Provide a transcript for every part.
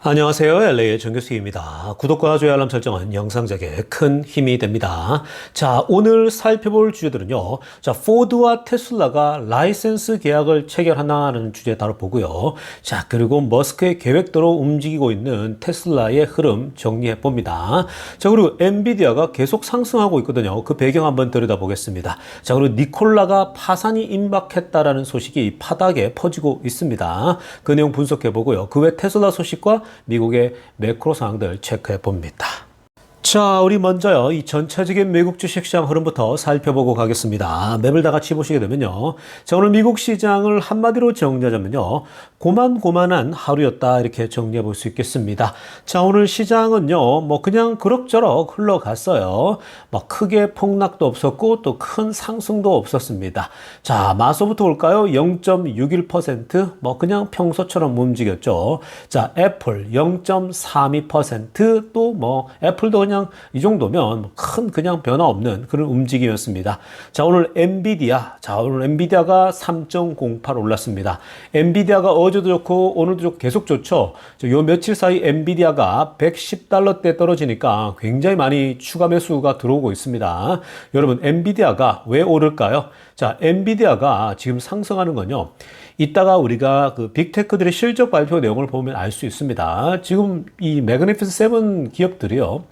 안녕하세요. LA의 정교수입니다. 구독과 좋아요 알람 설정은 영상 제작에 큰 힘이 됩니다. 자, 오늘 살펴볼 주제들은요. 자, 포드와 테슬라가 라이센스 계약을 체결하나라는 주제 다뤄보고요. 자, 그리고 머스크의 계획대로 움직이고 있는 테슬라의 흐름 정리해 봅니다. 자, 그리고 엔비디아가 계속 상승하고 있거든요. 그 배경 한번 들여다보겠습니다. 자, 그리고 니콜라가 파산이 임박했다라는 소식이 파닥에 퍼지고 있습니다. 그 내용 분석해 보고요. 그 외 테슬라 소식과 미국의 매크로 상황들 체크해 봅니다. 자, 우리 먼저요, 이 전체적인 미국 주식시장 흐름부터 살펴보고 가겠습니다. 맵을 다 같이 보시게 되면요. 자, 오늘 미국 시장을 한마디로 정리하자면요. 고만고만한 하루였다. 이렇게 정리해 볼 수 있겠습니다. 자, 오늘 시장은요, 뭐 그냥 그럭저럭 흘러갔어요. 막 크게 폭락도 없었고 또 큰 상승도 없었습니다. 자, 마소부터 볼까요? 0.61%, 뭐 그냥 평소처럼 움직였죠. 자, 애플 0.32%, 또 뭐 애플도 그냥 이 정도면 큰 그냥 변화 없는 그런 움직임이었습니다. 자, 오늘 엔비디아. 자, 오늘 엔비디아가 3.08 올랐습니다. 엔비디아가 어제도 좋고 오늘도 좋고 계속 좋죠. 요 며칠 사이 엔비디아가 $110대 떨어지니까 굉장히 많이 추가 매수가 들어오고 있습니다. 여러분, 엔비디아가 왜 오를까요? 자, 엔비디아가 지금 상승하는 건요. 이따가 우리가 그 빅테크들의 실적 발표 내용을 보면 알 수 있습니다. 지금 이 매그니피스 세븐 기업들이요,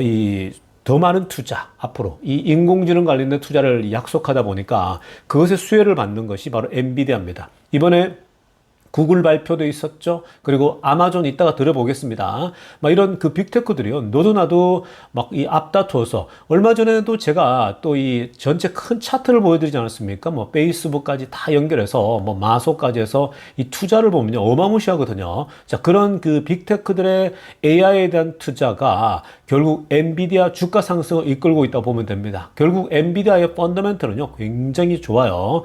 이 더 많은 투자, 앞으로 이 인공지능 관련된 투자를 약속하다 보니까 그것의 수혜를 받는 것이 바로 엔비디아입니다. 이번에 구글 발표도 있었죠. 그리고 아마존 이따가 들어보겠습니다. 막 이런 그 빅테크들이요. 너도 나도 막 이 앞다투어서 얼마 전에도 제가 또 이 전체 큰 차트를 보여드리지 않았습니까? 뭐 페이스북까지 다 연결해서 뭐 마소까지 해서 이 투자를 보면요. 어마무시하거든요. 자, 그런 그 빅테크들의 AI에 대한 투자가 결국 엔비디아 주가 상승을 이끌고 있다고 보면 됩니다. 결국 엔비디아의 펀더멘털은요. 굉장히 좋아요.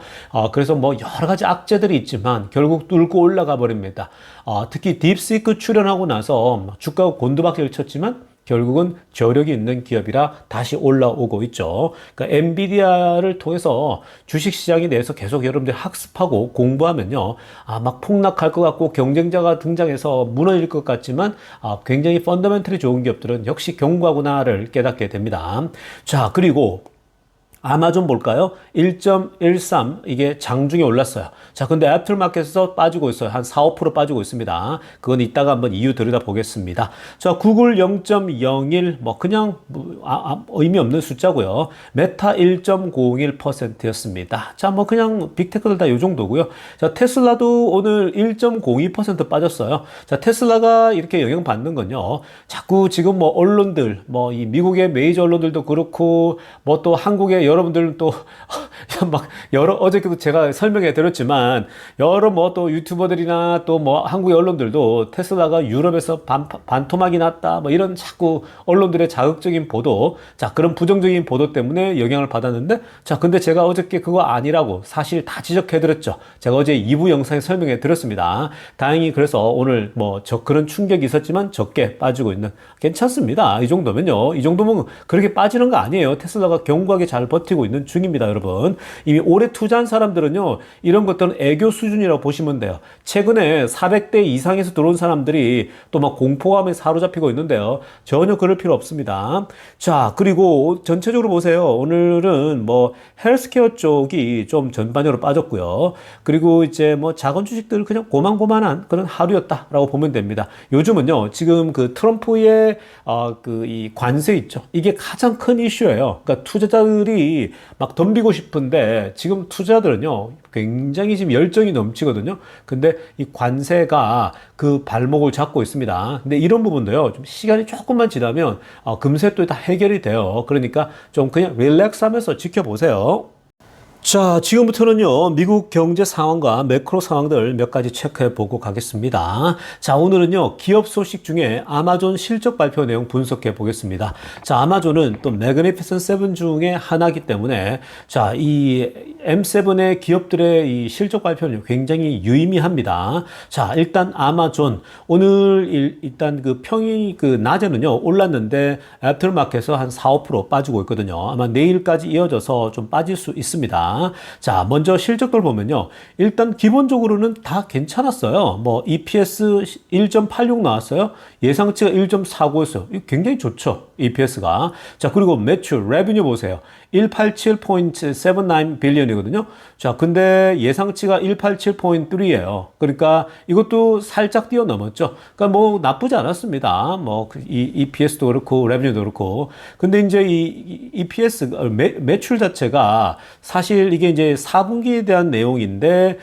그래서 뭐 여러 가지 악재들이 있지만 결국 뚫고 올라가 버립니다. 특히 딥시크 출연하고 나서 주가가 곤두박질을 쳤지만 결국은 저력이 있는 기업이라 다시 올라오고 있죠. 그러니까 엔비디아를 통해서 주식시장에 대해서 계속 여러분들이 학습하고 공부하면요. 막 폭락할 것 같고 경쟁자가 등장해서 무너질 것 같지만 굉장히 펀더멘털이 좋은 기업들은 역시 견고하구나를 깨닫게 됩니다. 자, 그리고 아마존 볼까요? 1.13 이게 장중에 올랐어요. 자, 근데 애플마켓에서 빠지고 있어요. 한 4, 5% 빠지고 있습니다. 그건 이따가 한번 이유 들여다보겠습니다. 자, 구글 0.01 뭐 그냥 의미 없는 숫자고요. 메타 1.01%였습니다. 자, 뭐 그냥 빅테크들 다 이 정도고요. 자, 테슬라도 오늘 1.02% 빠졌어요. 자, 테슬라가 이렇게 영향받는 건요. 자꾸 지금 뭐 언론들, 뭐 이 미국의 메이저 언론들도 그렇고 뭐 또 한국의 여러분들은 또 막 여러 어저께도 제가 설명해 드렸지만 여러 뭐 또 유튜버들이나 또 뭐 한국의 언론들도 테슬라가 유럽에서 반토막이 났다 뭐 이런 자꾸 언론들의 자극적인 보도, 자, 그런 부정적인 보도 때문에 영향을 받았는데, 자, 근데 제가 어저께 그거 아니라고 사실 다 지적해 드렸죠. 제가 어제 2부 영상에 설명해 드렸습니다. 다행히 그래서 오늘 뭐 그런 충격이 있었지만 적게 빠지고 있는, 괜찮습니다. 이 정도면요. 이 정도면 그렇게 빠지는 거 아니에요. 테슬라가 견고하게 잘 버티고 있는 중입니다, 여러분. 이미 오래 투자한 사람들은요, 이런 것들은 애교 수준이라고 보시면 돼요. 최근에 400대 이상에서 들어온 사람들이 또 막 공포감에 사로잡히고 있는데요. 전혀 그럴 필요 없습니다. 자, 그리고 전체적으로 보세요. 오늘은 뭐 헬스케어 쪽이 좀 전반적으로 빠졌고요. 그리고 이제 뭐 작은 주식들 그냥 고만고만한 그런 하루였다라고 보면 됩니다. 요즘은요, 지금 그 트럼프의 그 이 관세 있죠. 이게 가장 큰 이슈예요. 그러니까 투자자들이 막 덤비고 싶은데 지금 투자들은요, 굉장히 지금 열정이 넘치거든요. 근데 이 관세가 그 발목을 잡고 있습니다. 근데 이런 부분도요, 좀 시간이 조금만 지나면 금세 또 다 해결이 돼요. 그러니까 좀 그냥 릴렉스 하면서 지켜보세요. 자, 지금부터는요, 미국 경제 상황과 매크로 상황들 몇 가지 체크해 보고 가겠습니다. 자, 오늘은요, 기업 소식 중에 아마존 실적 발표 내용 분석해 보겠습니다. 자, 아마존은 또 매그니피센트 세븐 중에 하나이기 때문에, 자, 이 M7의 기업들의 이 실적 발표는 굉장히 유의미합니다. 자, 일단 아마존, 오늘 일단 그 평이 그 낮에는요, 올랐는데 애플마켓에서 한 4, 5% 빠지고 있거든요. 아마 내일까지 이어져서 좀 빠질 수 있습니다. 있습니다. 자, 먼저 실적들 보면요. 일단 기본적으로는 다 괜찮았어요. 뭐 EPS 1.86 나왔어요. 예상치가 1.49였어요. 이거 굉장히 좋죠. EPS가. 자, 그리고 매출, 레비뉴 보세요. 187.79 빌리언이거든요. 자, 근데 예상치가 187.3예요. 그러니까 이것도 살짝 뛰어넘었죠. 그러니까 뭐 나쁘지 않았습니다. 뭐 이 EPS도 그렇고 레비뉴도 그렇고. 근데 이제 이 EPS 매출 자체가 사실 이게 이제 4분기에 대한 내용인데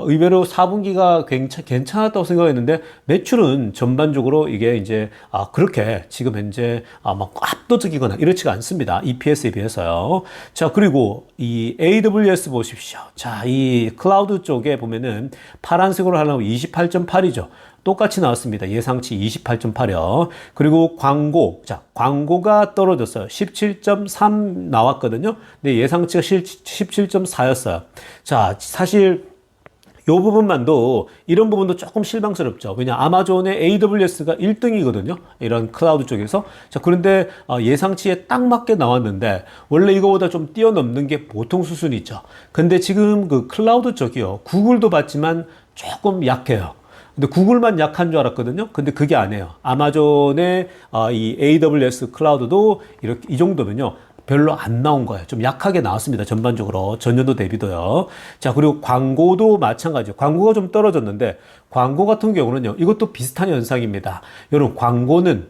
의외로 4분기가 괜찮았다고 생각했는데 매출은 전반적으로 이게 이제 그렇게 지금 현재 막 압도적이거나 이렇지가 않습니다. EPS에 비해서요. 자, 그리고 이 AWS 보십시오. 자, 이 클라우드 쪽에 보면은 파란색으로 하려면 28.8이죠. 똑같이 나왔습니다. 예상치 28.8이요. 그리고 광고. 자, 광고가 떨어졌어요. 17.3 나왔거든요. 근데 예상치가 17.4였어요. 자, 사실 요 부분만도 이런 부분도 조금 실망스럽죠. 왜냐 아마존의 AWS가 1등이거든요. 이런 클라우드 쪽에서. 자, 그런데 예상치에 딱 맞게 나왔는데 원래 이거보다 좀 뛰어넘는 게 보통 수준이죠. 근데 지금 그 클라우드 쪽이요. 구글도 봤지만 조금 약해요. 근데 구글만 약한 줄 알았거든요. 근데 그게 아니에요. 아마존의 이 AWS 클라우드도 이렇게 이 정도면요. 별로 안 나온 거예요. 좀 약하게 나왔습니다. 전반적으로. 전년도 대비도요. 자, 그리고 광고도 마찬가지예요. 광고가 좀 떨어졌는데 광고 같은 경우는요. 이것도 비슷한 현상입니다. 여러분, 광고는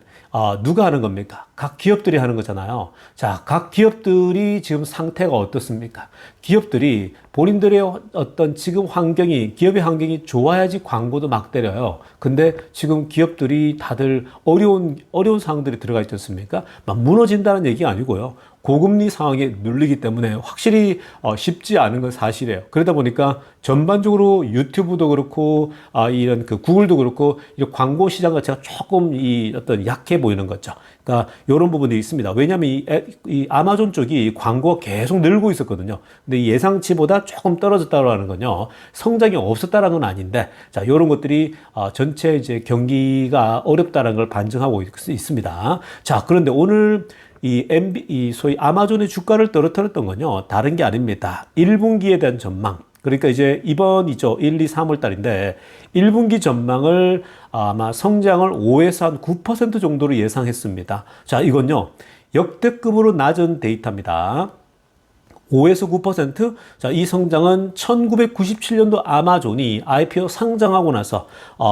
누가 하는 겁니까? 각 기업들이 하는 거잖아요. 자, 각 기업들이 지금 상태가 어떻습니까? 기업들이 본인들의 어떤 지금 환경이, 기업의 환경이 좋아야지 광고도 막 때려요. 근데 지금 기업들이 다들 어려운 상황들이 들어가 있지 않습니까? 막 무너진다는 얘기 아니고요. 고금리 상황에 눌리기 때문에 확실히 쉽지 않은 건 사실이에요. 그러다 보니까 전반적으로 유튜브도 그렇고 이런 그 구글도 그렇고 이 광고 시장 자체가 조금 이 어떤 약해 보이는 거죠. 그러니까 이런 부분이 있습니다. 왜냐하면 이 아마존 쪽이 광고가 계속 늘고 있었거든요. 근데 예상치보다 조금 떨어졌다고 하는 건요. 성장이 없었다는 건 아닌데, 자, 이런 것들이 전체 이제 경기가 어렵다는 걸 반증하고 있습니다. 자, 그런데 오늘 이 소위 아마존의 주가를 떨어뜨렸던 건요, 다른 게 아닙니다. 1분기에 대한 전망. 그러니까 이제 이번이죠. 1, 2, 3월 달인데 1분기 전망을 아마 성장을 5에서 한 9% 정도로 예상했습니다. 자, 이건요. 역대급으로 낮은 데이터입니다. 5에서 9%? 자, 이 성장은 1997년도 아마존이 IPO 상장하고 나서,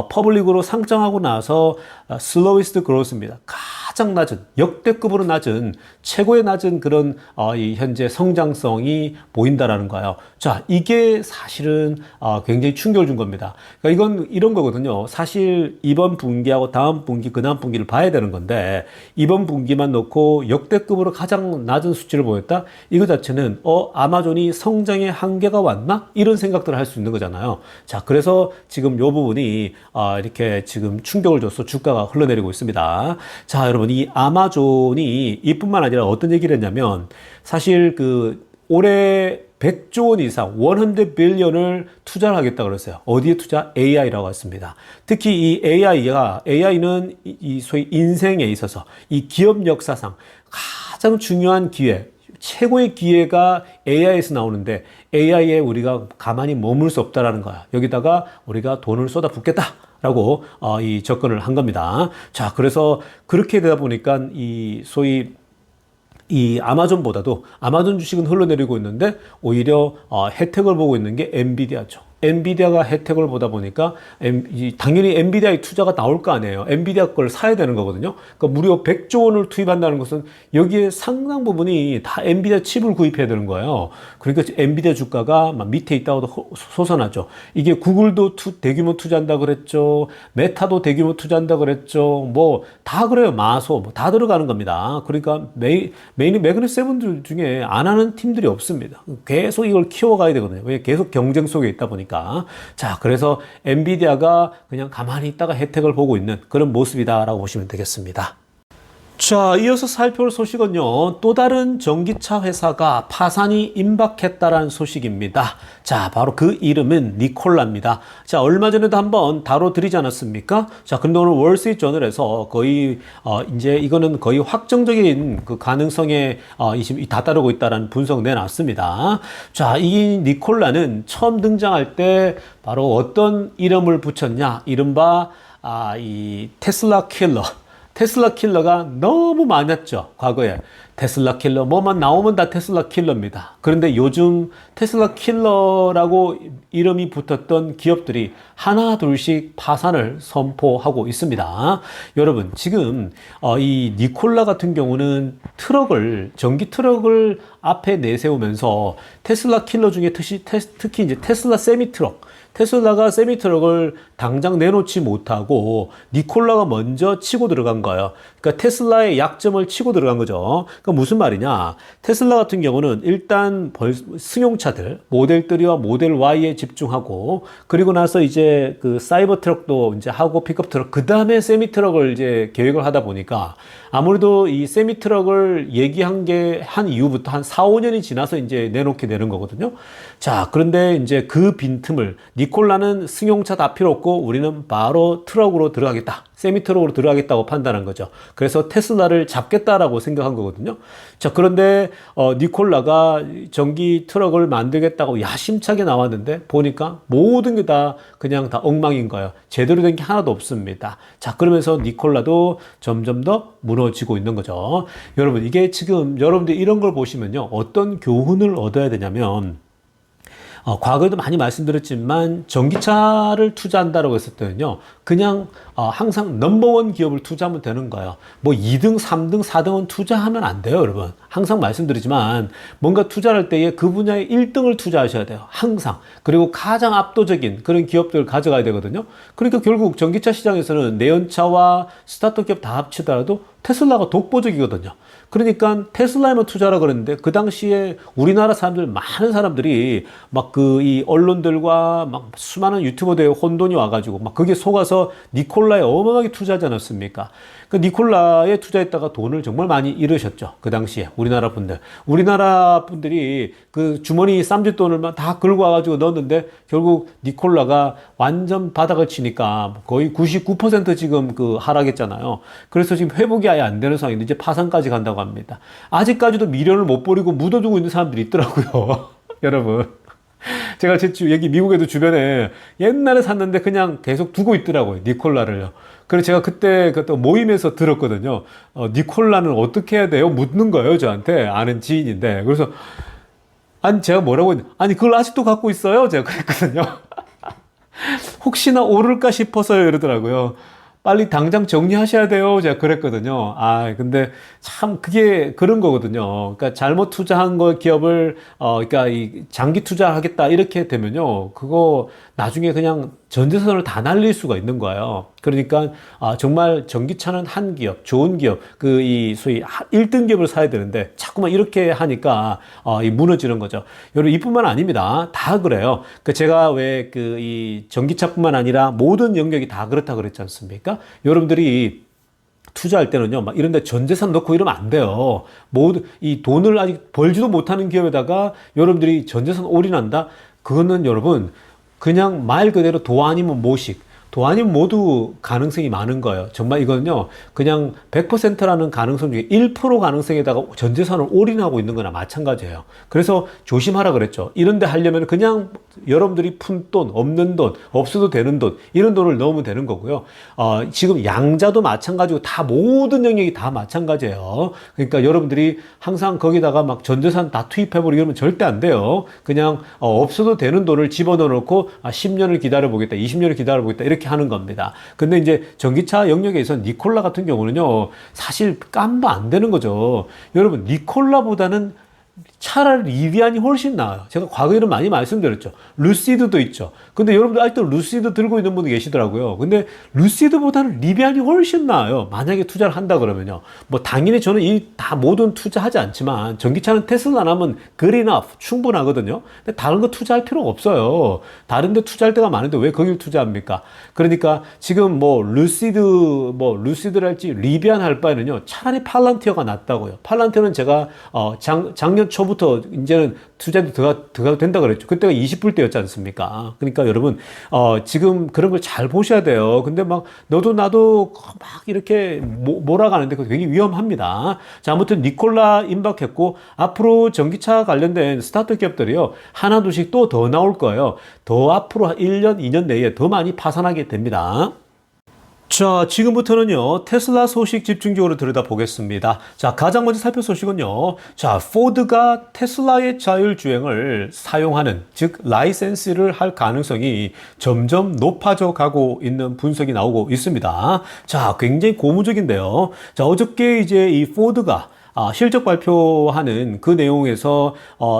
퍼블릭으로 상장하고 나서, 슬로우스트 그로스입니다. 가장 낮은, 역대급으로 낮은, 최고의 낮은 그런, 이 현재 성장성이 보인다라는 거예요. 자, 이게 사실은, 굉장히 충격을 준 겁니다. 그러니까 이건 이런 거거든요. 사실 이번 분기하고 다음 분기, 그다음 분기를 봐야 되는 건데, 이번 분기만 놓고 역대급으로 가장 낮은 수치를 보였다? 이거 자체는 아마존이 성장의 한계가 왔나? 이런 생각들을 할 수 있는 거잖아요. 자, 그래서 지금 요 부분이 이렇게 지금 충격을 줘서 주가가 흘러내리고 있습니다. 자, 여러분, 이 아마존이 이뿐만 아니라 어떤 얘기를 했냐면 사실 그 올해 100조 원 이상 100 빌리언을 투자를 하겠다 그랬어요. 어디에 투자? AI라고 했습니다. 특히 이 AI는 이 소위 인생에 있어서 이 기업 역사상 가장 중요한 기회, 최고의 기회가 AI에서 나오는데 AI에 우리가 가만히 머물 수 없다라는 거야. 여기다가 우리가 돈을 쏟아붓겠다라고 이 접근을 한 겁니다. 자, 그래서 그렇게 되다 보니까 이 소위 이 아마존보다도 아마존 주식은 흘러내리고 있는데 오히려 혜택을 보고 있는 게 엔비디아죠. 엔비디아가 혜택을 보다 보니까 당연히 엔비디아의 투자가 나올 거 아니에요. 엔비디아 걸 사야 되는 거거든요. 그러니까 무려 100조 원을 투입한다는 것은 여기에 상당 부분이 다 엔비디아 칩을 구입해야 되는 거예요. 그러니까 엔비디아 주가가 막 밑에 있다고도 솟아나죠. 이게 구글도 대규모 투자한다 그랬죠. 메타도 대규모 투자한다 그랬죠. 뭐 다 그래요. 마소 뭐 다 들어가는 겁니다. 그러니까 매그넷 세븐들 중에 안 하는 팀들이 없습니다. 계속 이걸 키워가야 되거든요. 왜? 계속 경쟁 속에 있다 보니까. 자, 그래서 엔비디아가 그냥 가만히 있다가 혜택을 보고 있는 그런 모습이다라고 보시면 되겠습니다. 자, 이어서 살펴볼 소식은요, 또 다른 전기차 회사가 파산이 임박했다라는 소식입니다. 자, 바로 그 이름은 니콜라입니다. 자, 얼마 전에도 한번 다뤄드리지 않았습니까? 자, 근데 오늘 월스트리트저널에서 거의, 이제 이거는 거의 확정적인 그 가능성에, 다따르고 있다라는 분석 내놨습니다. 자, 이 니콜라는 처음 등장할 때 바로 어떤 이름을 붙였냐? 이른바, 이 테슬라 킬러. 테슬라 킬러가 너무 많았죠. 과거에. 테슬라 킬러, 뭐만 나오면 다 테슬라 킬러입니다. 그런데 요즘 테슬라 킬러라고 이름이 붙었던 기업들이 하나 둘씩 파산을 선포하고 있습니다. 여러분, 지금 이 니콜라 같은 경우는 전기 트럭을 앞에 내세우면서 테슬라 킬러 중에 특히 이제 테슬라 세미트럭, 테슬라가 세미트럭을 당장 내놓지 못하고 니콜라가 먼저 치고 들어간 거예요. 그러니까 테슬라의 약점을 치고 들어간 거죠. 그러니까 무슨 말이냐? 테슬라 같은 경우는 일단 승용차들, 모델 3와 모델 Y에 집중하고, 그리고 나서 이제 그 사이버 트럭도 이제 하고 픽업 트럭, 그 다음에 세미트럭을 이제 계획을 하다 보니까 아무래도 이 세미트럭을 한 이후부터 한 4, 5년이 지나서 이제 내놓게 되는 거거든요. 자, 그런데 이제 그 빈틈을 니콜라는 승용차 다 필요 없고 우리는 바로 트럭으로 들어가겠다. 세미트럭으로 들어가겠다고 판단한 거죠. 그래서 테슬라를 잡겠다라고 생각한 거거든요. 자, 그런데 니콜라가 전기 트럭을 만들겠다고 야심차게 나왔는데 보니까 모든 게 다 그냥 다 엉망인 거예요. 제대로 된 게 하나도 없습니다. 자, 그러면서 니콜라도 점점 더 무너지고 있는 거죠. 여러분, 이게 지금 여러분들 이런 걸 보시면요, 어떤 교훈을 얻어야 되냐면, 과거에도 많이 말씀드렸지만 전기차를 투자한다라고 했을 때는요, 그냥 항상 넘버원 기업을 투자하면 되는 거예요. 뭐 2등, 3등, 4등은 투자하면 안 돼요, 여러분. 항상 말씀드리지만 뭔가 투자를 할 때에 그 분야의 1등을 투자하셔야 돼요. 항상. 그리고 가장 압도적인 그런 기업들을 가져가야 되거든요. 그러니까 결국 전기차 시장에서는 내연차와 스타트업 기업 다 합치더라도 테슬라가 독보적이거든요. 그러니까 테슬라에만 투자라 그랬는데 그 당시에 우리나라 사람들, 많은 사람들이 막 이 언론들과 막 수많은 유튜버들의 혼돈이 와가지고 막 그게 속아서 니콜라에 어마어마하게 투자하지 않았습니까? 그 니콜라에 투자했다가 돈을 정말 많이 잃으셨죠. 그 당시에 우리나라 분들이 그 주머니 쌈짓돈을 다 긁어 와가지고 넣었는데 결국 니콜라가 완전 바닥을 치니까 거의 99% 지금 그 하락했잖아요. 그래서 지금 회복이 아예 안 되는 상황인데 이제 파산까지 간다고 합니다. 아직까지도 미련을 못 버리고 묻어두고 있는 사람들이 있더라고요. 여러분. 제가 여기 미국에도 주변에 옛날에 샀는데 그냥 계속 두고 있더라고요. 니콜라를요. 그래서 제가 그때 모임에서 들었거든요. 니콜라는 어떻게 해야 돼요? 묻는 거예요, 저한테. 아는 지인인데. 그래서, 아니, 제가 뭐라고 했냐. 아니, 그걸 아직도 갖고 있어요? 제가 그랬거든요. 혹시나 오를까 싶어서요, 이러더라고요. 빨리 당장 정리하셔야 돼요. 제가 그랬거든요. 근데 참 그게 그런 거거든요. 그러니까 잘못 투자한 기업을, 그러니까 이 장기 투자하겠다 이렇게 되면요. 그거 나중에 그냥 전 재산을 다 날릴 수가 있는 거예요. 그러니까 정말 전기차는 한 기업, 좋은 기업, 소위 1등 기업을 사야 되는데 자꾸만 이렇게 하니까 무너지는 거죠. 여러분, 이뿐만 아닙니다. 다 그래요. 제가 왜 이 전기차뿐만 아니라 모든 영역이 다 그렇다 그랬지 않습니까? 여러분들이 투자할 때는요, 막 이런 데 전 재산 넣고 이러면 안 돼요. 이 돈을 아직 벌지도 못하는 기업에다가 여러분들이 전 재산 올인한다? 그거는 여러분, 그냥 말 그대로 도 아니면 모식. 도 아니면 모두 가능성이 많은 거예요. 정말 이거는요, 그냥 100%라는 가능성 중에 1% 가능성에다가 전 재산을 올인하고 있는 거나 마찬가지예요. 그래서 조심하라 그랬죠. 이런 데 하려면 그냥 여러분들이 푼 돈, 없는 돈, 없어도 되는 돈, 이런 돈을 넣으면 되는 거고요. 지금 양자도 마찬가지고 다 모든 영역이 다 마찬가지예요. 그러니까 여러분들이 항상 거기다가 막 전 재산 다 투입해버리고 이러면 절대 안 돼요. 그냥 없어도 되는 돈을 집어넣어 놓고 10년을 기다려보겠다, 20년을 기다려보겠다, 이렇게 하는 겁니다. 근데 이제 전기차 영역에서 니콜라 같은 경우는요, 사실 깜도 안 되는 거죠. 여러분, 니콜라보다는 차라리 리비안이 훨씬 나아요. 제가 과거에는 많이 말씀드렸죠. 루시드도 있죠. 근데 여러분들 아직도 루시드 들고 있는 분이 계시더라고요. 근데 루시드보다는 리비안이 훨씬 나아요. 만약에 투자를 한다 그러면요. 뭐 당연히 저는 이 다 모든 투자하지 않지만 전기차는 테슬라 나면 good enough 충분하거든요. 근데 다른 거 투자할 필요가 없어요. 다른 데 투자할 데가 많은데 왜 거길 투자합니까? 그러니까 지금 뭐 루시드랄지 리비안 할 바에는요. 차라리 팔란티어가 낫다고요. 팔란티어는 제가 작년 초부터 이제는 투자도 들어가도 된다 그랬죠. 그때가 20불대였지 않습니까? 그러니까 여러분 지금 그런 걸 잘 보셔야 돼요. 근데 막 너도 나도 막 이렇게 몰아가는데 그거 되게 위험합니다. 자, 아무튼 니콜라 임박했고 앞으로 전기차 관련된 스타트업 기업들이요. 하나 둘씩 또 더 나올 거예요. 더 앞으로 1년, 2년 내에 더 많이 파산하게 됩니다. 자, 지금부터는요, 테슬라 소식 집중적으로 들여다보겠습니다. 자, 가장 먼저 살펴볼 소식은요, 자, 포드가 테슬라의 자율주행을 사용하는, 즉, 라이센스를 할 가능성이 점점 높아져 가고 있는 분석이 나오고 있습니다. 자, 굉장히 고무적인데요. 자, 어저께 이제 이 포드가 실적 발표하는 그 내용에서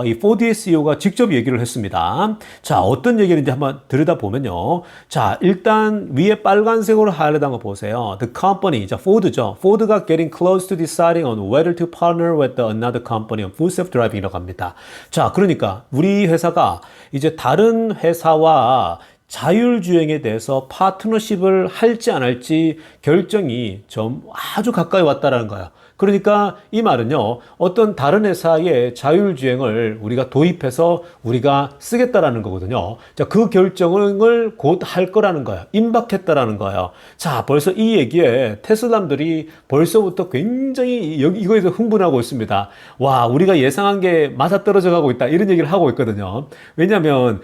이 포드의 CEO가 직접 얘기를 했습니다. 자, 어떤 얘기인지 한번 들여다보면요. 자, 일단 위에 빨간색으로 하이라이트한 거 보세요. The company, 자, 포드죠. 포드가 getting close to deciding on whether to partner with another company on full self-driving이라고 합니다. 자, 그러니까 우리 회사가 이제 다른 회사와 자율주행에 대해서 파트너십을 할지 안 할지 결정이 좀 아주 가까이 왔다라는 거예요. 그러니까 이 말은요, 어떤 다른 회사의 자율주행을 우리가 도입해서 우리가 쓰겠다라는 거거든요. 자, 그 결정을 곧 할 거라는 거예요. 임박했다라는 거예요. 자, 벌써 이 얘기에 테슬라들이 벌써부터 굉장히 이거에서 흥분하고 있습니다. 와, 우리가 예상한 게 맞아떨어져 가고 있다. 이런 얘기를 하고 있거든요. 왜냐하면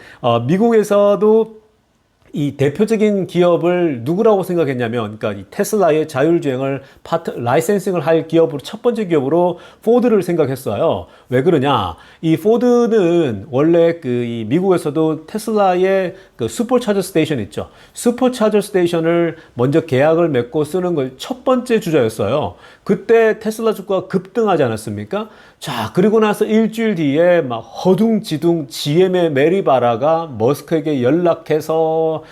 미국에서도 이 대표적인 기업을 누구라고 생각했냐면, 그러니까 이 테슬라의 자율주행을 라이센싱을 할 기업으로 첫 번째 기업으로 포드를 생각했어요. 왜 그러냐? 이 포드는 원래 이 미국에서도 테슬라의 그 슈퍼차저 스테이션 있죠. 슈퍼차저 스테이션을 먼저 계약을 맺고 쓰는 걸 첫 번째 주자였어요. 그때 테슬라 주가가 급등하지 않았습니까? 자, 그리고 나서 일주일 뒤에 막 허둥지둥 GM의 메리 바라가 머스크에게 연락해서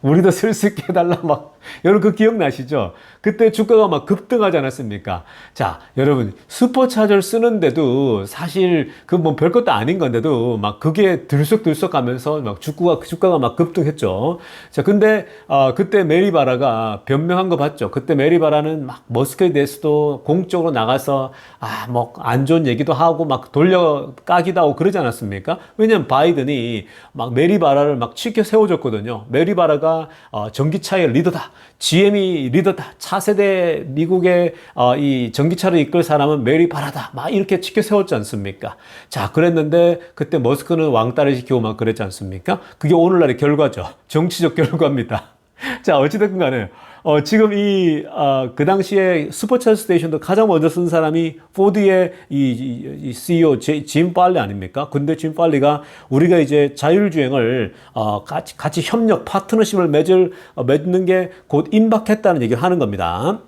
우리도 쓸 수 있게 해달라 막 여러분 그 기억나시죠? 그때 주가가 막 급등하지 않았습니까? 자, 여러분 슈퍼차저를 쓰는데도 사실 그 뭐 별것도 아닌 건데도 막 그게 들썩들썩 하면서 막 주가가 막 급등했죠. 자, 근데 그때 메리 바라가 변명한 거 봤죠? 그때 메리 바라는 막 머스크에 대해서도 공적으로 나가서 뭐 안 좋은 얘기도 하고 막 돌려 까기도 하고 그러지 않았습니까? 왜냐면 바이든이 막 메리 바라를 막 치켜 세워줬거든요. 메리 바라가 전기차의 리더다. GM이 리더다. 차세대 미국의 이 전기차를 이끌 사람은 메리 바라다. 막 이렇게 치켜 세웠지 않습니까? 자, 그랬는데 그때 머스크는 왕따를 시키고 막 그랬지 않습니까? 그게 오늘날의 결과죠. 정치적 결과입니다. 자, 어찌됐든 간에 지금 그 당시에 슈퍼차저 스테이션도 가장 먼저 쓴 사람이 포드의 이 CEO 짐 팔리 아닙니까? 근데 짐 팔리가 우리가 이제 자율주행을 같이 협력 파트너십을 맺는 게 곧 임박했다는 얘기를 하는 겁니다.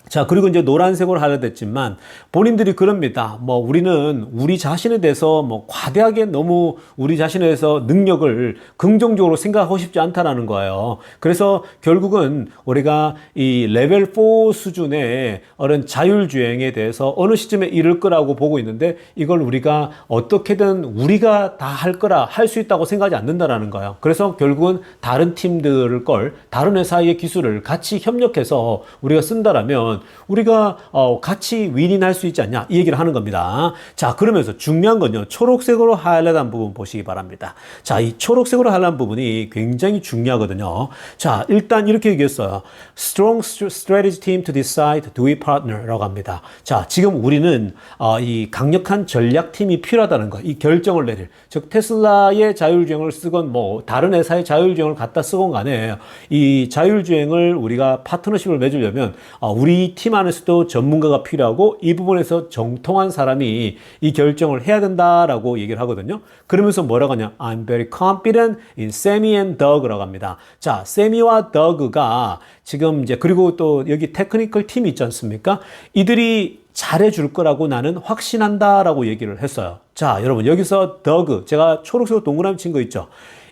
자, 그리고 이제 노란색으로 하려됐지만 본인들이 그럽니다. 뭐 우리는 우리 자신에 대해서 뭐 과대하게 너무 우리 자신에 대해서 능력을 긍정적으로 생각하고 싶지 않다라는 거예요. 그래서 결국은 우리가 이 레벨 4 수준의 어른 자율주행에 대해서 어느 시점에 이를 거라고 보고 있는데 이걸 우리가 어떻게든 우리가 다 할 거라 할 수 있다고 생각하지 않는다라는 거예요. 그래서 결국은 다른 팀들을 다른 회사의 기술을 같이 협력해서 우리가 쓴다라면 우리가 같이 윈윈할 수 있지 않냐 이 얘기를 하는 겁니다. 자, 그러면서 중요한 건요, 초록색으로 하이라이트한 부분 보시기 바랍니다. 자, 이 초록색으로 하이라이트한 부분이 굉장히 중요하거든요. 자, 일단 이렇게 얘기했어요. Strong strategy team to decide do we partner 라고 합니다. 자, 지금 우리는 이 강력한 전략팀이 필요하다는 거, 이 결정을 내릴, 즉 테슬라의 자율주행을 쓰건 뭐 다른 회사의 자율주행을 갖다 쓰건 간에 이 자율주행을 우리가 파트너십을 맺으려면 우리 이 팀 안에서도 전문가가 필요하고 이 부분에서 정통한 사람이 이 결정을 해야 된다라고 얘기를 하거든요. 그러면서 뭐라고 하냐? I'm very confident in Sammy and Doug라고 합니다. 자, 세미와 더그가 지금 이제 그리고 또 여기 테크니컬 팀이 있지 않습니까? 이들이 잘해줄 거라고 나는 확신한다라고 얘기를 했어요. 자, 여러분 여기서 더그 제가 초록색으로 동그라미 친 거 있죠?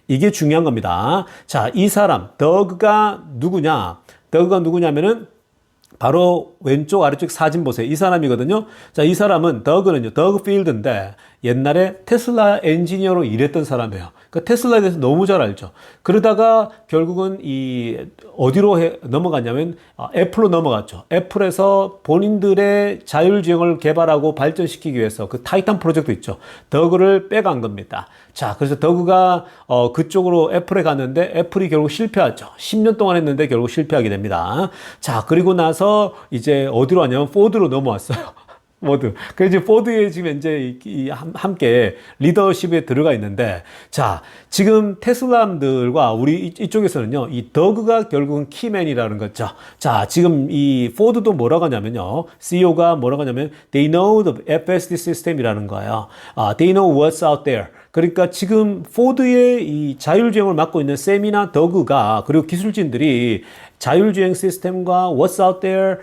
이게 중요한 겁니다. 자, 이 사람 더그가 누구냐? 더그가 누구냐면은 바로 왼쪽 아래쪽 사진 보세요. 이 사람이거든요. 자, 이 사람은 더그는요. 더그 필드인데 옛날에 테슬라 엔지니어로 일했던 사람이에요. 그 테슬라에 대해서 너무 잘 알죠. 그러다가 결국은 이 어디로 넘어갔냐면 애플로 넘어갔죠. 애플에서 본인들의 자율주행을 개발하고 발전시키기 위해서 그 타이탄 프로젝트 있죠. 더그를 빼간 겁니다. 자, 그래서 더그가 그쪽으로 애플에 갔는데 애플이 결국 실패하죠. 10년 동안 했는데 결국 실패하게 됩니다. 자, 그리고 나서 이제 어디로 왔냐면 포드로 넘어왔어요. 포드. 그래서 이제 포드에 지금 이제 함께 리더십에 들어가 있는데, 자, 지금 테슬라들과 우리 이쪽에서는요, 이 더그가 결국은 키맨이라는 거죠. 자, 지금 이 포드도 뭐라고 하냐면요, CEO가 뭐라고 하냐면, they know the FSD system이라는 거예요. They know what's out there. 그러니까 지금 포드의 이 자율주행을 맡고 있는 샘이나 더그가 그리고 기술진들이 자율주행 시스템과 what's out there,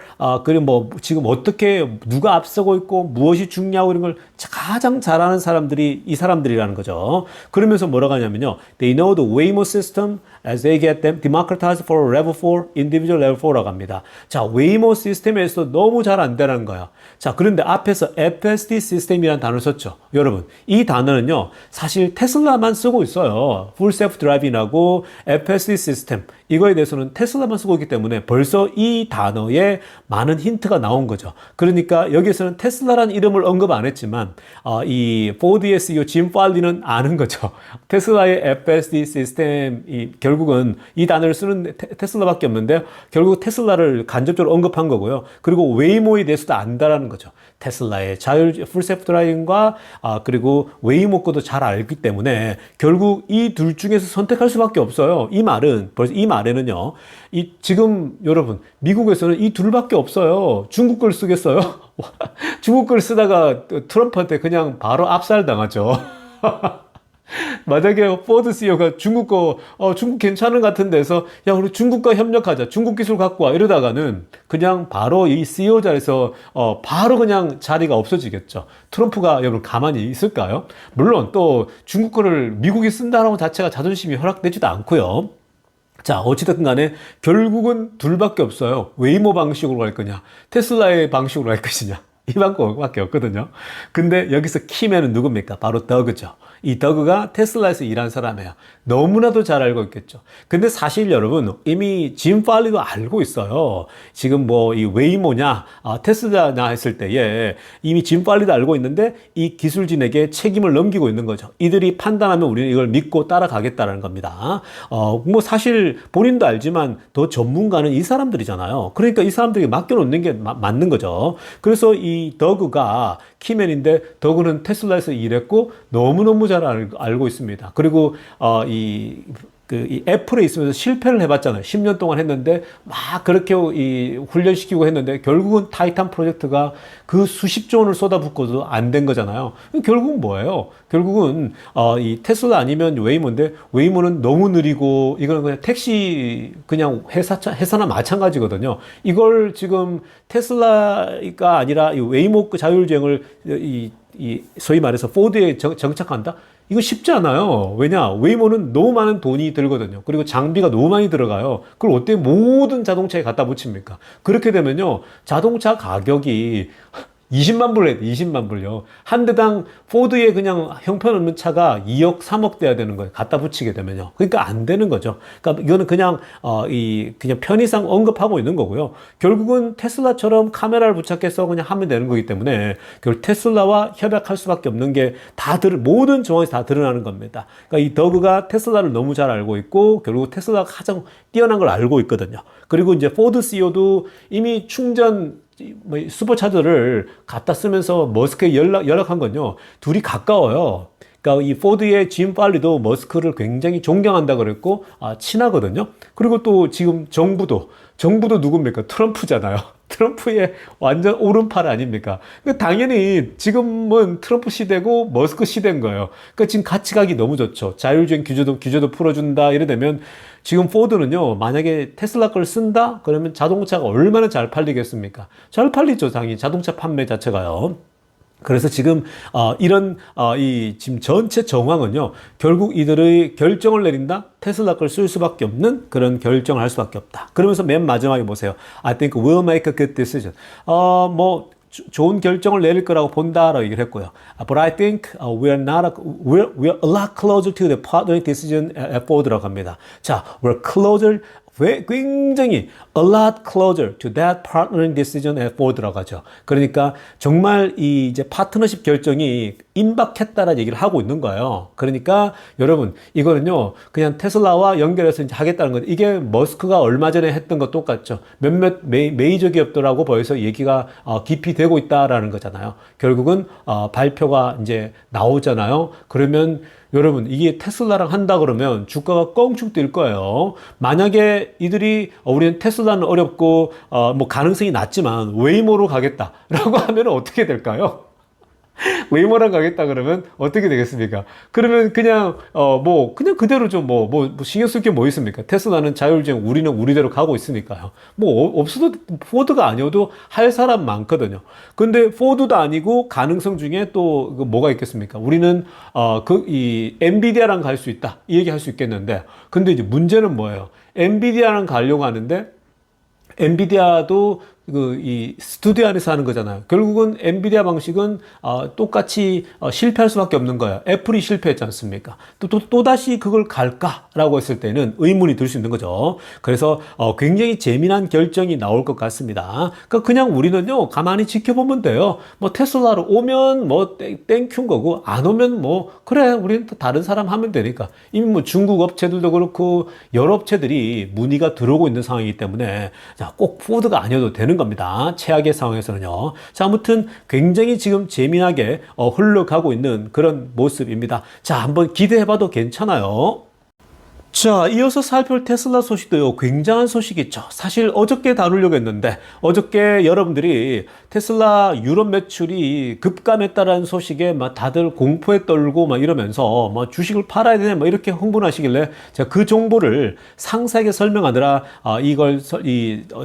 그리고 뭐 지금 어떻게 누가 앞서고 있고 무엇이 중요하고 이런 걸 가장 잘 아는 사람들이 이 사람들이라는 거죠. 그러면서 뭐라고 하냐면요, they know the Waymo system as they get them democratized for level 4, individual level 4라고 합니다. 자, 웨이모 시스템에서 너무 잘 안 되는 거예요. 자, 그런데 앞에서 FSD 시스템이라는 단어를 썼죠. 여러분, 이 단어는요, 사실 테슬라만 쓰고 있어요. Full Self Driving하고 FSD 시스템. 이거에 대해서는 테슬라만 쓰고 있기 때문에 벌써 이 단어에 많은 힌트가 나온 거죠. 그러니까 여기에서는 테슬라라는 이름을 언급 안 했지만 이 포드의 CEO 짐 팔리는 아는 거죠. 테슬라의 FSD 시스템이 결국은 이 단어를 쓰는 테슬라밖에 없는데 결국 테슬라를 간접적으로 언급한 거고요. 그리고 웨이모에 대해서도 안다라는 거죠. 테슬라의 풀셀프 드라이빙과 그리고 웨이모 거도 잘 알기 때문에 결국 이 둘 중에서 선택할 수밖에 없어요. 이 말은 벌써 이 말에는요. 지금 여러분 미국에서는 이 둘밖에 없어요. 중국 걸 쓰겠어요? 중국 걸 쓰다가 트럼프한테 그냥 바로 압살당하죠. 만약에 포드 CEO가 중국 괜찮은 것 같은데 해서, 야, 우리 중국과 협력하자. 중국 기술 갖고 와. 이러다가는 그냥 바로 이 CEO 자리에서, 바로 그냥 자리가 없어지겠죠. 트럼프가 여러분 가만히 있을까요? 물론 또 중국 거를 미국이 쓴다는 자체가 자존심이 허락되지도 않고요. 자, 어찌됐든 간에 결국은 둘밖에 없어요. 웨이모 방식으로 갈 거냐, 테슬라의 방식으로 갈 것이냐. 이 방법밖에 없거든요. 근데 여기서 키맨은 누굽니까? 바로 더그죠. 이 더그가 테슬라에서 일한 사람이에요. 너무나도 잘 알고 있겠죠. 근데 사실 여러분 이미 짐 팔리도 알고 있어요. 지금 뭐 이 웨이모냐 테슬라냐 했을 때에 이미 짐 팔리도 알고 있는데 이 기술진에게 책임을 넘기고 있는 거죠. 이들이 판단하면 우리는 이걸 믿고 따라가겠다는 겁니다. 뭐 사실 본인도 알지만 더 전문가는 이 사람들이잖아요. 그러니까 이 사람들에게 맡겨놓는 게 맞는 거죠. 그래서 이 더그가 키맨인데 더그는 테슬라에서 일했고 너무너무 잘 알고 있습니다. 그리고 이 애플에 있으면서 실패를 해봤잖아요. 10년 동안 했는데 막 그렇게 훈련시키고 했는데 결국은 타이탄 프로젝트가 그 수십조 원을 쏟아붓고도 안 된 거잖아요. 결국은 뭐예요? 결국은 이 테슬라 아니면 웨이모인데 웨이모는 너무 느리고 이거는 그냥 택시 그냥 회사나 마찬가지거든요. 이걸 지금 테슬라가 아니라 이 웨이모 자율주행을 소위 말해서 포드에 정착한다? 이거 쉽지 않아요. 왜냐? 웨이모는 너무 많은 돈이 들거든요. 그리고 장비가 너무 많이 들어가요. 그걸 어떻게 모든 자동차에 갖다 붙입니까? 그렇게 되면요, 자동차 가격이 20만 불 해야 돼, 20만 불요. 한 대당 포드에 그냥 형편없는 차가 2억, 3억 돼야 되는 거예요. 갖다 붙이게 되면요. 그러니까 안 되는 거죠. 그러니까 이거는 그냥, 그냥 편의상 언급하고 있는 거고요. 결국은 테슬라처럼 카메라를 부착해서 그냥 하면 되는 거기 때문에 결국 테슬라와 협약할 수밖에 없는 게 모든 정황에서 다 드러나는 겁니다. 그러니까 이 더그가 테슬라를 너무 잘 알고 있고 결국 테슬라가 가장 뛰어난 걸 알고 있거든요. 그리고 이제 포드 CEO도 이미 슈퍼차저를 갖다 쓰면서 머스크에 연락한 건요. 둘이 가까워요. 그러니까 이 포드의 짐 팔리도 머스크를 굉장히 존경한다 그랬고 친하거든요. 그리고 또 지금 정부도 누굽니까? 트럼프잖아요. 트럼프의 완전 오른팔 아닙니까? 그러니까 당연히 지금은 트럼프 시대고 머스크 시대인 거예요. 그러니까 지금 같이 가기 너무 좋죠. 자율주행 규제도 풀어준다. 이래 되면 지금 포드는요, 만약에 테슬라 걸 쓴다? 그러면 자동차가 얼마나 잘 팔리겠습니까? 잘 팔리죠, 당연히. 자동차 판매 자체가요. 그래서 지금 이런 이 지금 전체 정황은요, 결국 이들의 결정을 내린다, 테슬라 걸 쓸 수밖에 없는 그런 결정을 할 수밖에 없다. 그러면서 맨 마지막에 보세요. I think we'll make a good decision. 좋은 결정을 내릴 거라고 본다라고 얘기를 했고요. But I think we're a lot closer to the partnering decision at Ford라고 합니다. 자, we're closer. 굉장히 a lot closer to that partnering decision at Ford라고 하죠. 그러니까 정말 이 이제 파트너십 결정이 임박했다라는 얘기를 하고 있는 거예요. 그러니까 여러분 이거는요 그냥 테슬라와 연결해서 이제 하겠다는 건 이게 머스크가 얼마 전에 했던 거 똑같죠. 몇몇 메이저 기업들하고 벌써 얘기가 깊이 되고 있다라는 거잖아요. 결국은 발표가 이제 나오잖아요. 그러면 여러분 이게 테슬라랑 한다 그러면 주가가 껑충 뛸 거예요. 만약에 이들이 우리는 테슬라는 어렵고 뭐 가능성이 낮지만 웨이모로 가겠다라고 하면 어떻게 될까요? 웨이모랑 가겠다 그러면 어떻게 되겠습니까? 그러면 그냥 그냥 그대로 좀 신경 쓸 게 뭐 있습니까? 테슬라는 자율주행 우리는 우리대로 가고 있으니까요. 없어도 포드가 아니어도 할 사람 많거든요. 근데 포드도 아니고 가능성 중에 또 뭐가 있겠습니까? 우리는 이 엔비디아랑 갈 수 있다 이 얘기 할 수 있겠는데, 근데 이제 문제는 뭐예요? 엔비디아랑 가려고 하는데 엔비디아도 이 스튜디오 안에서 하는 거잖아요. 결국은 엔비디아 방식은 똑같이 실패할 수밖에 없는 거예요. 애플이 실패했지 않습니까? 또다시 그걸 갈까라고 했을 때는 의문이 들 수 있는 거죠. 그래서 굉장히 재미난 결정이 나올 것 같습니다. 그러니까 그냥 우리는요 가만히 지켜보면 돼요. 테슬라로 오면 땡큐인 거고, 안 오면 그래 우리는 또 다른 사람 하면 되니까. 이미 중국 업체들도 그렇고 여러 업체들이 문의가 들어오고 있는 상황이기 때문에 꼭 포드가 아니어도 되는 겁니다. 최악의 상황에서는요. 자, 아무튼 굉장히 지금 재미나게 흘러가고 있는 그런 모습입니다. 자, 한번 기대해봐도 괜찮아요. 자, 이어서 살펴볼 테슬라 소식도요, 굉장한 소식이죠. 사실 어저께 다루려고 했는데, 어저께 여러분들이 테슬라 유럽 매출이 급감했다라는 소식에 다들 공포에 떨고 이러면서 주식을 팔아야 되네 이렇게 흥분하시길래 제가 그 정보를 상세하게 설명하느라 이걸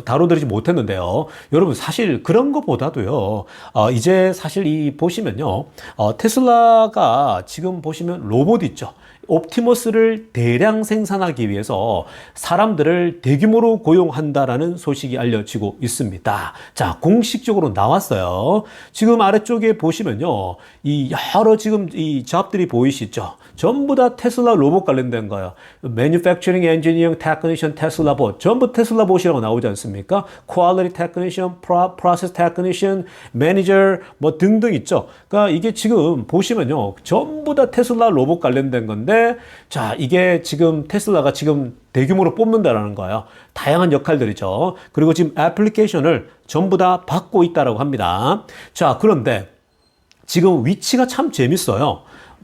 다뤄드리지 못했는데요. 여러분 사실 그런 것보다도요, 이제 사실 보시면요, 테슬라가 지금 보시면 로봇 있죠. 옵티머스를 대량 생산하기 위해서 사람들을 대규모로 고용한다라는 소식이 알려지고 있습니다. 자, 공식적으로 나왔어요. 지금 아래쪽에 보시면요, 이 여러 지금 이 잡들이 보이시죠? 전부 다 테슬라 로봇 관련된 거예요. Manufacturing Engineering Technician 테슬라 봇. 전부 테슬라 봇이라고 나오지 않습니까? Quality Technician, Process Technician, Manager 등등 있죠. 그러니까 이게 지금 보시면요, 전부 다 테슬라 로봇 관련된 건데, 자, 이게 지금 테슬라가 지금 대규모로 뽑는다라는 거예요. 다양한 역할들이죠. 그리고 지금 애플리케이션을 전부 다 받고 있다라고 합니다. 자, 그런데 지금 위치가 참 재밌어요.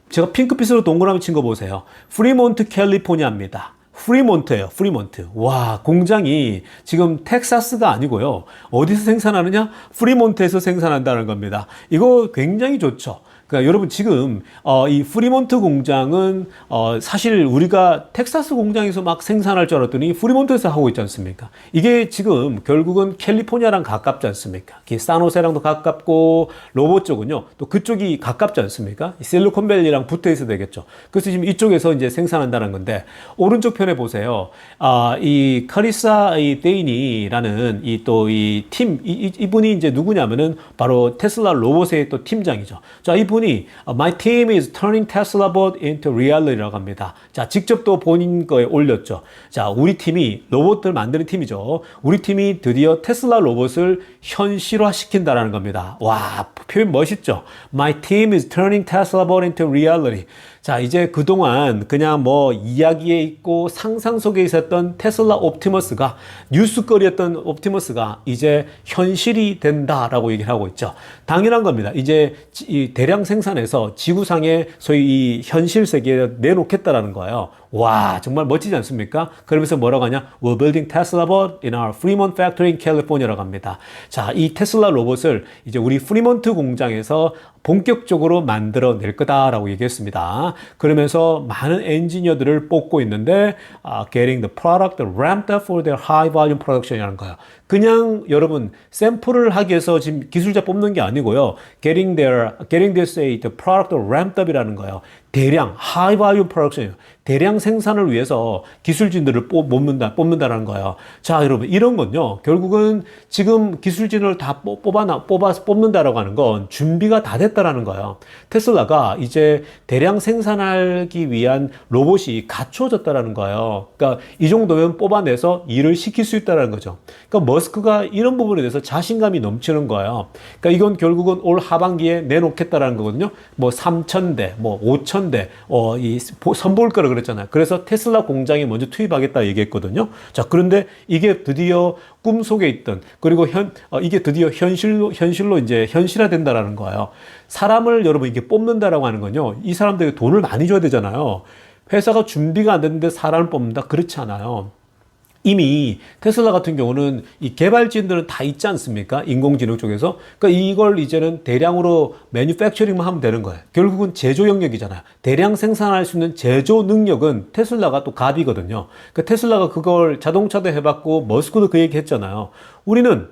제가 핑크빛으로 동그라미 친 거 보세요. 프리몬트 캘리포니아입니다. 프리몬트예요. 프리몬트. 와, 공장이 지금 텍사스가 아니고요. 어디서 생산하느냐? 프리몬트에서 생산한다는 겁니다. 이거 굉장히 좋죠. 그러니까 여러분 지금 이 프리몬트 공장은 사실 우리가 텍사스 공장에서 막 생산할 줄 알았더니 프리몬트에서 하고 있지 않습니까? 이게 지금 결국은 캘리포니아랑 가깝지 않습니까? 산호세랑도 가깝고 로봇 쪽은요 또 그쪽이 가깝지 않습니까? 실리콘밸리랑 붙어 있어야 되겠죠. 그래서 지금 이쪽에서 이제 생산한다는 건데, 오른쪽 편에 보세요. 이 카리사 데이니라는 이 팀, 이분이 이제 누구냐면은 바로 테슬라 로봇의 또 팀장이죠. 자, 이분이 My team is turning Tesla bot into reality라고 합니다. 자, 직접 또 본인 거에 올렸죠. 자, 우리 팀이 로봇들 만드는 팀이죠. 우리 팀이 드디어 테슬라 로봇을 현실화시킨다라는 겁니다. 와, 표현 멋있죠. My team is turning Tesla bot into reality. 자, 이제 그동안 그냥 이야기에 있고 상상 속에 있었던 테슬라 옵티머스가, 뉴스거리였던 옵티머스가 이제 현실이 된다라고 얘기를 하고 있죠. 당연한 겁니다. 이제 이 대량 생산해서 지구상에 소위 이 현실 세계에 내놓겠다라는 거예요. 와, 정말 멋지지 않습니까? 그러면서 뭐라고 하냐? We're building Tesla robot in our Fremont factory in California라고 합니다. 자, 이 테슬라 로봇을 이제 우리 프리몬트 공장에서 본격적으로 만들어낼 거다라고 얘기했습니다. 그러면서 많은 엔지니어들을 뽑고 있는데 getting the product ramped up for their high volume production이라는 거예요. 그냥 여러분 샘플을 하기 위해서 지금 기술자 뽑는 게 아니고요. getting this the product ramped up이라는 거예요. 대량 high volume production이에요. 대량 생산을 위해서 기술진들을 뽑는다라는 거예요. 자, 여러분 이런 건요. 결국은 지금 기술진을 다 뽑아서 뽑는다라고 하는 건 준비가 다 됐다라는 거예요. 테슬라가 이제 대량 생산하기 위한 로봇이 갖춰졌다라는 거예요. 그러니까 이 정도면 뽑아내서 일을 시킬 수 있다라는 거죠. 그러니까 머스크가 이런 부분에 대해서 자신감이 넘치는 거예요. 그러니까 이건 결국은 올 하반기에 내놓겠다라는 거거든요. 뭐 3,000대, 뭐 5,000대, 이 선보일 거라 그랬잖아요. 그래서 테슬라 공장에 먼저 투입하겠다 얘기했거든요. 자, 그런데 이게 드디어 꿈속에 있던, 그리고 이게 드디어 현실로 이제 현실화된다라는 거예요. 사람을 여러분 이게 뽑는다라고 하는 건요. 이 사람들에게 돈을 많이 줘야 되잖아요. 회사가 준비가 안 됐는데 사람을 뽑는다? 그렇지 않아요. 이미 테슬라 같은 경우는 이 개발진들은 다 있지 않습니까? 인공지능 쪽에서. 그러니까 이걸 이제는 대량으로 매뉴팩처링만 하면 되는 거예요. 결국은 제조 영역이잖아요. 대량 생산할 수 있는 제조 능력은 테슬라가 또 갑이거든요. 그러니까 테슬라가 그걸 자동차도 해봤고 머스크도 그 얘기 했잖아요. 우리는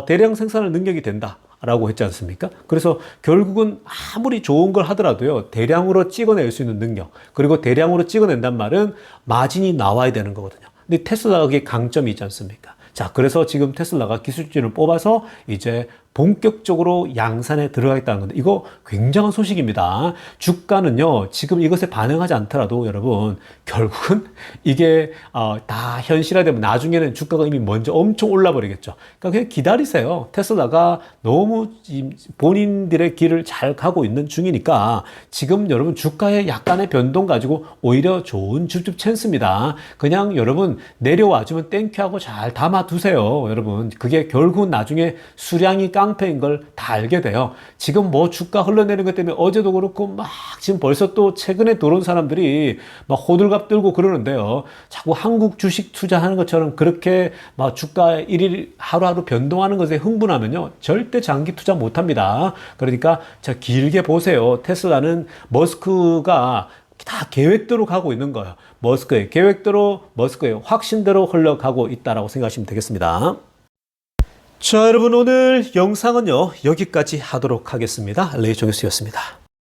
대량 생산할 능력이 된다. 라고 했지 않습니까? 그래서 결국은 아무리 좋은 걸 하더라도요, 대량으로 찍어낼 수 있는 능력, 그리고 대량으로 찍어낸단 말은 마진이 나와야 되는 거거든요. 근데 테슬라가 그게 강점이 있지 않습니까? 자, 그래서 지금 테슬라가 기술진을 뽑아서 이제 본격적으로 양산에 들어가겠다는 건데 이거 굉장한 소식입니다. 주가는요 지금 이것에 반응하지 않더라도 여러분 결국은 이게 다 현실화되면 나중에는 주가가 이미 먼저 엄청 올라버리겠죠. 그러니까 그냥 기다리세요. 테슬라가 너무 본인들의 길을 잘 가고 있는 중이니까 지금 여러분 주가의 약간의 변동 가지고 오히려 좋은 줍줍 찬스입니다. 그냥 여러분 내려와주면 땡큐하고 잘 담아두세요. 여러분 그게 결국 나중에 수량이 깡패인 걸 다 알게 돼요. 지금 뭐 주가 흘러내리는 것 때문에 어제도 그렇고 막 지금 벌써 또 최근에 들어온 사람들이 막 호들갑 들고 그러는데요. 자꾸 한국 주식 투자하는 것처럼 그렇게 막 주가 일일 하루하루 변동하는 것에 흥분하면요. 절대 장기 투자 못 합니다. 그러니까 자 길게 보세요. 테슬라는 머스크가 다 계획대로 가고 있는 거예요. 머스크의 계획대로, 머스크의 확신대로 흘러가고 있다라고 생각하시면 되겠습니다. 자, 여러분 오늘 영상은요 여기까지 하도록 하겠습니다. 레이종이었습니다.